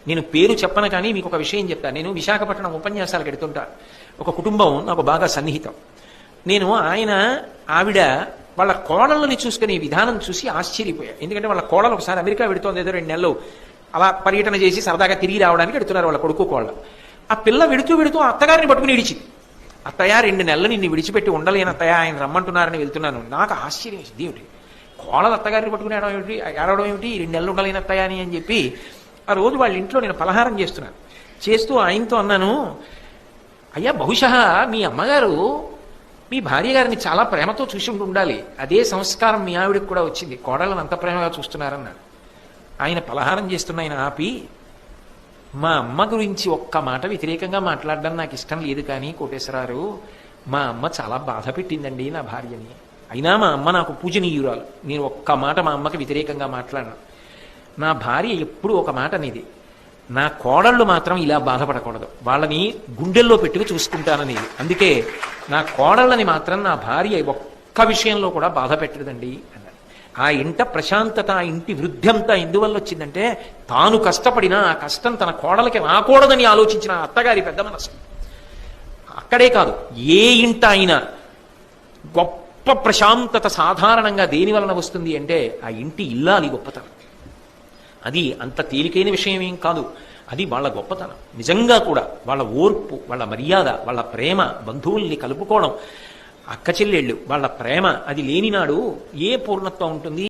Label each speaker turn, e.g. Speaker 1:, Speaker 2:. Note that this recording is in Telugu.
Speaker 1: నేను పేరు చెప్పను కానీ మీకు ఒక విషయం చెప్తాను. నేను విశాఖపట్నం ఉపన్యాసాలకు ఎడుతుంటా. ఒక కుటుంబం నాకు బాగా సన్నిహితం. నేను ఆవిడ వాళ్ళ కోడళ్ళని చూసుకునే విధానం చూసి ఆశ్చర్యపోయా. ఎందుకంటే వాళ్ళ కోడలు ఒకసారి అమెరికా వెడుతోంది, ఏదో 2 నెలలు అలా పర్యటన చేసి సరదాగా తిరిగి రావడానికి ఎడుతున్నారు వాళ్ళ కొడుకు కోళ్ళ. ఆ పిల్ల వెడుతూ అత్తగారిని పట్టుకుని ఇడిచింది. అత్తయ్య 2 నెలలు నిన్ను విడిచిపెట్టి ఉండలేను అత్తయ్య, ఆయన రమ్మంటున్నారని వెళ్తున్నాను. నాకు ఆశ్చర్యం వేసింది, ఏమిటి కోళ్ళ అత్తగారిని పట్టుకుని ఏడవడం ఏమిటి, 2 నెలలు ఉండలేని అత్తయ్య అని చెప్పి ఆ రోజు వాళ్ళ ఇంట్లో నేను పలహారం చేస్తూ ఆయనతో అన్నాను, అయ్యా బహుశా మీ అమ్మగారు మీ భార్య గారిని చాలా ప్రేమతో చూసి ఉండాలి, అదే సంస్కారం మీ ఆవిడకి కూడా వచ్చింది, కోడళ్ళని అంత ప్రేమగా చూస్తున్నారన్నాడు. ఆయన పలహారం చేస్తున్న ఆయన ఆపి, మా అమ్మ గురించి ఒక్క మాట వ్యతిరేకంగా మాట్లాడడం నాకు ఇష్టం లేదు కానీ కోటేశ్వరారు, మా అమ్మ చాలా బాధ పెట్టిందండి నా భార్యని, అయినా మా అమ్మ నాకు పూజనీయురాలు, నేను ఒక్క మాట మా అమ్మకి వ్యతిరేకంగా మాట్లాడను. నా భార్య ఎప్పుడు ఒక మాట అనేది, నా కోడళ్ళు మాత్రం ఇలా బాధపడకూడదు, వాళ్ళని గుండెల్లో పెట్టుకు చూసుకుంటానని. అందుకే నా కోడళ్ళని మాత్రం నా భార్య ఒక్క విషయంలో కూడా బాధ పెట్టదండి అన్నాడు. ఆ ఇంట ప్రశాంతత, ఆ ఇంటి వృద్ధి అంతా ఎందువల్ల వచ్చిందంటే తాను కష్టపడినా ఆ కష్టం తన కోడలకి రాకూడదని ఆలోచించిన అత్తగారి పెద్ద మనసు. అక్కడే కాదు, ఏ ఇంట అయినా గొప్ప ప్రశాంతత సాధారణంగా దేని వలన వస్తుంది అంటే ఆ ఇంటి ఇల్లాలి గొప్పతనం. అది అంత తేలికైన విషయం ఏం కాదు, అది వాళ్ళ గొప్పతనం. నిజంగా కూడా వాళ్ళ ఓర్పు, వాళ్ళ మర్యాద, వాళ్ళ ప్రేమ, బంధువుల్ని కలుపుకోవడం, అక్క చెల్లెళ్ళు వాళ్ళ ప్రేమ, అది లేనినాడు ఏ పూర్ణత్వం ఉంటుంది?